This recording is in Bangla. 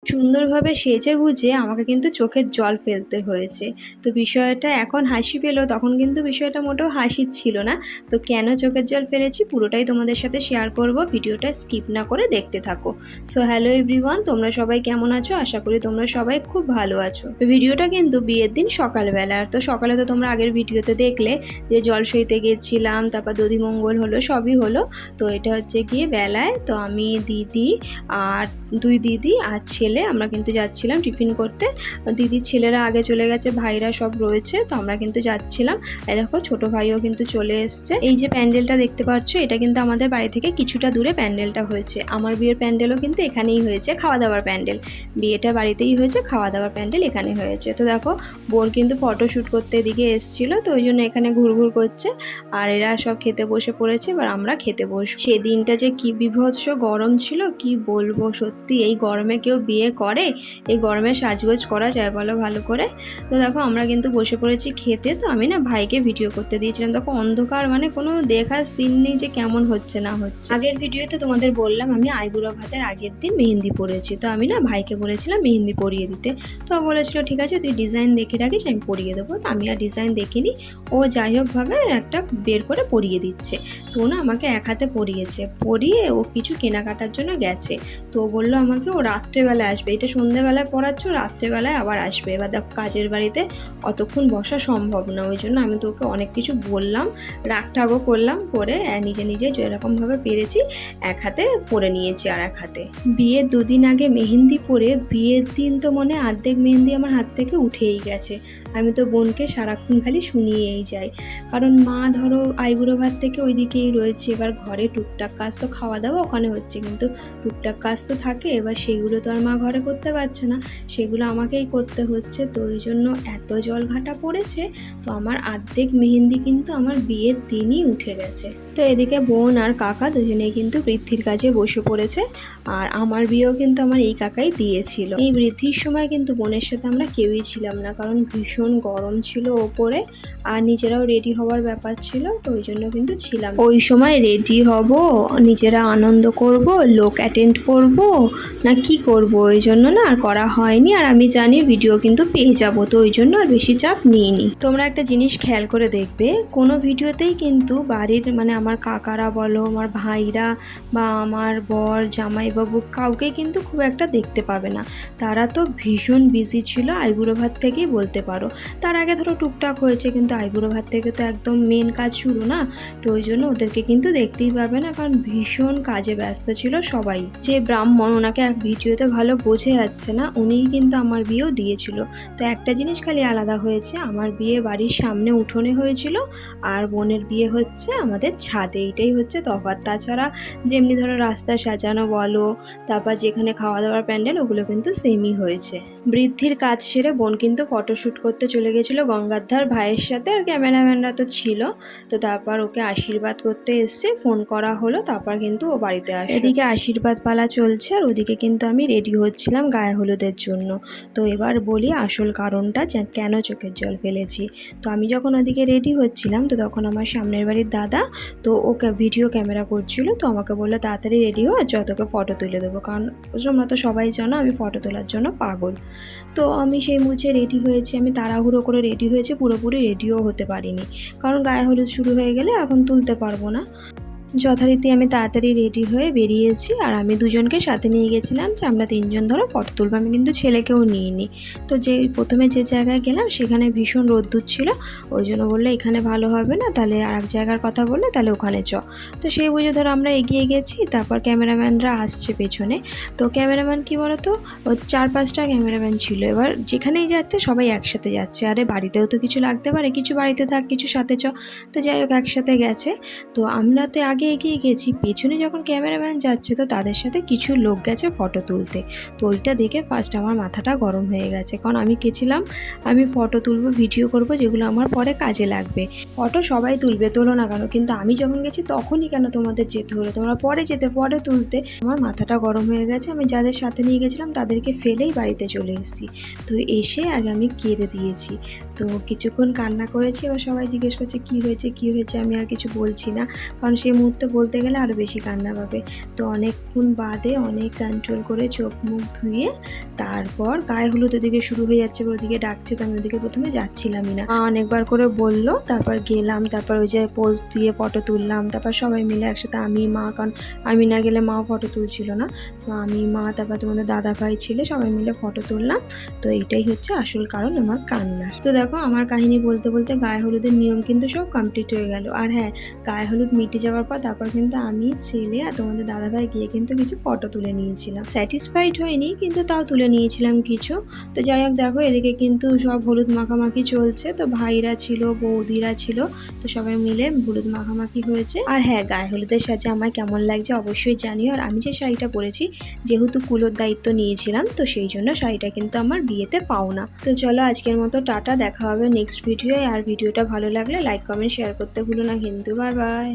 সুন্দরভাবে সেজে গুজে আমাকে কিন্তু চোখের জল ফেলতে হয়েছে। তো বিষয়টা এখন হাসি পেলেও তখন কিন্তু বিষয়টা মোটেও হাসির ছিল না। তো কেন চোখের জল ফেলেছি পুরোটাই তোমাদের সাথে শেয়ার করব। ভিডিওটা স্কিপ না করে দেখতে থাকো। সো হ্যালো এভরিওয়ান, তোমরা সবাই কেমন আছো? আশা করি তোমরা সবাই খুব ভালো আছো। তো ভিডিওটা কিন্তু বিয়ের দিন সকালবেলার। তো সকালে তো তোমরা আগের ভিডিওতে দেখলে যে জল সইতে গেছিলাম, তারপর দধিমঙ্গল হলো, সবই হলো। তো এটা হচ্ছে গিয়ে বেলায়। তো আমি, দিদি আর 2 দিদি আর ছেলে আমরা কিন্তু যাচ্ছিলাম টিফিন করতে। দিদির ছেলেরা আগে চলে গেছে, ভাইরা সব রয়েছে। তো আমরা কিন্তু যাচ্ছিলাম। এই দেখো ছোট ভাইও কিন্তু চলে এসছে। এই যে প্যান্ডেলটা দেখতে পাচ্ছ, এটা কিন্তু আমাদের বাড়ি থেকে কিছুটা দূরে প্যান্ডেলটা হয়েছে। আমার বিয়ের প্যান্ডেলও কিন্তু এখানেই হয়েছে, খাওয়া দাওয়ার প্যান্ডেল। বিয়েটা বাড়িতেই হয়েছে, খাওয়া দাওয়ার প্যান্ডেল এখানে হয়েছে। তো দেখো বোন কিন্তু ফটোশ্যুট করতে এদিকে এসেছিল, তো ওই জন্য এখানে ঘুরঘুর করছে। আর এরা সব খেতে বসে পড়েছে, এবার আমরা খেতে বসবো। সেদিনটা যে কি বিভৎস গরম ছিল কি বলবো, সত্যি এই গরমে কেউ বিয়ে করে? এই গরমে সাজগোজ করা যায় বলো ভালো করে? তো দেখো আমরা কিন্তু বসে পড়েছি খেতে। তো আমি না ভাইকে ভিডিও করতে দিয়েছিলাম। দেখো অন্ধকার, মানে কোনো দেখার সিন নেই যে কেমন হচ্ছে না হচ্ছে। আগের ভিডিওতে তোমাদের বললাম আমি আইবুড়ো ভাতের আগের দিন মেহেন্দি পরেছি। তো আমি না ভাইকে বলেছিলাম মেহেন্দি পরিয়ে দিতে। তো বলেছিল ঠিক আছে তুই ডিজাইন দেখে রাখিস, আমি পরিয়ে দেবো। তো আমি আর ডিজাইন দেখিনি, ও যাই হোক ভাবে একটা বের করে পরিয়ে দিচ্ছে। তো না আমাকে এক হাতে পরিয়েছে, পরিয়ে ও কিছু কেনাকাটার জন্য গেছে। তো বললো আমাকে ও রাত্রেবেলায় আসবে। এটা সন্ধ্যেবেলায় পড়াচ্ছ, রাত্রেবেলায় আবার আসবে। এবার দেখো কাজের বাড়িতে অতক্ষণ বসা সম্ভব না, ওই জন্য আমি তোকে অনেক কিছু বললাম, রাগটাগও করলাম, করে নিজে নিজে যেরকমভাবে পেরেছি এক হাতে পরে নিয়েছি আর এক হাতে। বিয়ের 2 দিন আগে মেহেন্দি পরে বিয়ের দিন তো মনে অর্ধেক মেহেন্দি আমার হাত থেকে উঠেই গেছে। আমি তো বোনকে সারাক্ষণ খালি শুনিয়েই যাই, কারণ মা ধরো আইবুড়ো ভাত থেকে ওই দিকেই রয়েছে। এবার ঘরে টুকটাক কাজ তো খাওয়া দাওয়া ওখানে হচ্ছে, কিন্তু টুকটাক কাজ তো থাকে। এবার সেগুলো তো আর মা ঘরে করতে পারছে না, সেগুলো আমাকেই করতে হচ্ছে। তো ওই জন্য এত জল ঘাটা পড়েছে, তো আমার অর্ধেক মেহেন্দি কিন্তু আমার বিয়ের দিনই উঠে গেছে। তো এদিকে বোন আর কাকা দুজনেই কিন্তু বৃদ্ধির কাজে বসে পড়েছে। আর আমার বিয়েও কিন্তু আমার এই কাকাই দিয়েছিল। এই বৃদ্ধির সময় কিন্তু বোনের সাথে আমরা কেউই ছিলাম না, কারণ ভীষণ গরম ছিল ওপরে, আর নিজেরাও রেডি হওয়ার ব্যাপার ছিল। তো ওই জন্য কিন্তু ছিলাম। ওই সময় রেডি হব, নিজেরা আনন্দ করব, লোক অ্যাটেন্ড করব না কি করব, ওই জন্য না আর করা হয়নি। আর আমি জানি ভিডিও কিন্তু পেয়ে যাব, তো ওই জন্য আর বেশি চাপ নিইনি। তোমরা একটা জিনিস খেয়াল করে দেখবে, কোনো ভিডিওতেই কিন্তু বাড়ির মানে আমার কাকারা বলো, আমার ভাইরা বা আমার বর জামাইবাবু কাউকে কিন্তু খুব একটা দেখতে পাবে না। তারা তো ভীষণ বিজি ছিল আইবুড়ো ভাত থেকেই বলতে পারো। তার আগে ধরো টুকটাক হয়েছে, কিন্তু আইবুড়ো ভাত থেকে তো একদম মেন কাজ শুরু না। তো ওই জন্য ওদেরকে কিন্তু দেখতেই পাবে না, কারণ ভীষণ কাজে ব্যস্ত ছিল সবাই। যে ব্রাহ্মণ, ওনাকে এক ভিডিওতে ভালো বোঝা যাচ্ছে না, উনিই কিন্তু আমার বিয়েও দিয়েছিল। তো একটা জিনিস খালি আলাদা হয়েছে, আমার বিয়ে বাড়ির সামনে উঠোনে হয়েছিল, আর বোনের বিয়ে হচ্ছে আমাদের ছাদে। এইটাই হচ্ছে তফাৎ। তাছাড়া যেমনি ধরো রাস্তা সাজানো বলো, তারপর যেখানে খাওয়া দাওয়ার প্যান্ডেল, ওগুলো কিন্তু সেমই হয়েছে। বৃদ্ধির কাজ সেরে বোন কিন্তু ফটোশ্যুট করতে চলে গেছিলো গঙ্গার ধার ভাইয়ের সাথে, আর ক্যামেরাম্যানরা তো ছিল। তো তারপর ওকে আশীর্বাদ করতে এসছে, ফোন করা হলো, তারপর কিন্তু ও বাড়িতে আসে। এদিকে আশীর্বাদ পালা চলছে, আর ওদিকে কিন্তু আমি রেডি হচ্ছিলাম গায়ে হলুদের জন্য। তো এবার বলি আসল কারণটা, যে কেন চোখের জল ফেলেছি। তো আমি যখন ওদিকে রেডি হচ্ছিলাম, তো তখন আমার সামনের বাড়ির দাদা তো ওকে ভিডিও ক্যামেরা করছিল। তো আমাকে বললো তাড়াতাড়ি রেডি হো, তোকে ফটো তুলে দেবো, কারণ তোমরা তো সবাই জানো আমি ফটো তোলার জন্য পাগল। তো আমি সেই মুছে রেডি হয়েছি, আমি তাড়াহুড়ো করে রেডি হয়েছি, পুরোপুরি রেডিও হতে পারিনি, কারণ গায়ে হলুদ শুরু হয়ে গেলে এখন তুলতে পারবো না। যথারীতি আমি তাড়াতাড়ি রেডি হয়ে বেরিয়েছি, আর আমি দুজনকে সাথে নিয়ে গেছিলাম যে আমরা 3 জন ধরো ফটো তুলবো। আমি কিন্তু ছেলেকেও নিইনি। তো যে প্রথমে যে জায়গায় গেলাম সেখানে ভীষণ রোদ্দুর ছিল, ওই জন্য বললো এখানে ভালো হবে না, তাহলে আর এক জায়গার কথা বললে তাহলে ওখানে চ। তো সেই বুঝে ধরো আমরা এগিয়ে গেছি। তারপর ক্যামেরাম্যানরা আসছে পেছনে। তো ক্যামেরাম্যান কি বলতো, 4-5টা ক্যামেরাম্যান ছিল। এবার যেখানেই যাচ্ছে সবাই একসাথে যাচ্ছে, আরে বাড়িতেও তো কিছু লাগতে পারে, কিছু বাড়িতে থাক, কিছু সাথে চ। তো যাই হোক একসাথে গেছে। তো আমরা তো আগে এগিয়ে গেছি, পেছনে যখন ক্যামেরাম্যান যাচ্ছে তো তাদের সাথে কিছু লোক গেছে ফটো তুলতে। তো ওইটা দেখে ফার্স্ট আমার মাথাটা গরম হয়ে গেছে, কারণ আমি গেছিলাম আমি ফটো তুলবো, ভিডিও করব, যেগুলো আমার পরে কাজে লাগবে। ফটো সবাই তুলবে, তোলো না কেন, কিন্তু আমি যখন গেছি তখনই কেন তোমাদের যেতে হলো, তোমরা পরে যেতে, পরে তুলতে। আমার মাথাটা গরম হয়ে গেছে। আমি যাদের সাথে নিয়ে গেছিলাম তাদেরকে ফেলেই বাড়িতে চলে এসেছি। তো এসে আগে আমি কেঁদে দিয়েছি। তো কিছুক্ষণ কান্না করেছি। এবার সবাই জিজ্ঞেস করছে কী হয়েছে কী হয়েছে, আমি আর কিছু বলছি না, কারণ সেই মুহূর্তে বলতে গেলে আরও বেশি কান্না পাবে। তো অনেকক্ষণ বাদে অনেক কন্ট্রোল করে চোখ মুখ ধুয়ে তারপর গায়ে হলুদ ওদিকে শুরু হয়ে যাচ্ছে, ওদিকে ডাকছে, তো আমি ওদিকে প্রথমে যাচ্ছিলামই না। মা অনেকবার করে বললো, তারপর গেলাম, তারপর ওই যে পোজ দিয়ে ফটো তুললাম, তারপর সবাই মিলে একসাথে আমি মা, কারণ আমি না গেলে মাও ফটো তুলছিল না, তো আমি মা তারপর তোমাদের দাদা ভাই ছিল, সবাই মিলে ফটো তুললাম। তো এইটাই হচ্ছে আসল কারণ আমার কান্নার। তো দেখো আমার কাহিনী বলতে বলতে গায়ে হলুদের নিয়ম কিন্তু সব কমপ্লিট হয়ে গেল। আর হ্যাঁ, গায়ে হলুদ মিটে যাওয়ার পর তারপর কিন্তু আমি, ছেলে আর তোমাদের দাদা ভাই গিয়ে কিন্তু কিছু ফটো তুলে নিয়েছিলাম। স্যাটিসফাইড হয়নি কিন্তু তাও তুলে নিয়েছিলাম কিছু। তো যাই হোক, দেখো এদিকে কিন্তু সব হলুদ মাখামাখি চলছে, তো ভাইরা ছিল, বৌদিরা ছিল, তো সবাই মিলে হলুদ মাখামাখি হয়েছে। আর হ্যাঁ, গায়ে হলুদের সাজে আমার কেমন লাগছে অবশ্যই জানিও। আর আমি যে শাড়িটা পরেছি, যেহেতু কুলোর দায়িত্ব নিয়েছিলাম, তো সেই জন্য শাড়িটা কিন্তু আমার বিয়েতে পাও না। তো চলো আজকের মতো টাটা, দেখা হবে নেক্সট ভিডিওয়ে। আর ভিডিওটা ভালো লাগলে লাইক কমেন্ট শেয়ার করতে ভুলো না কিন্তু। Bye bye.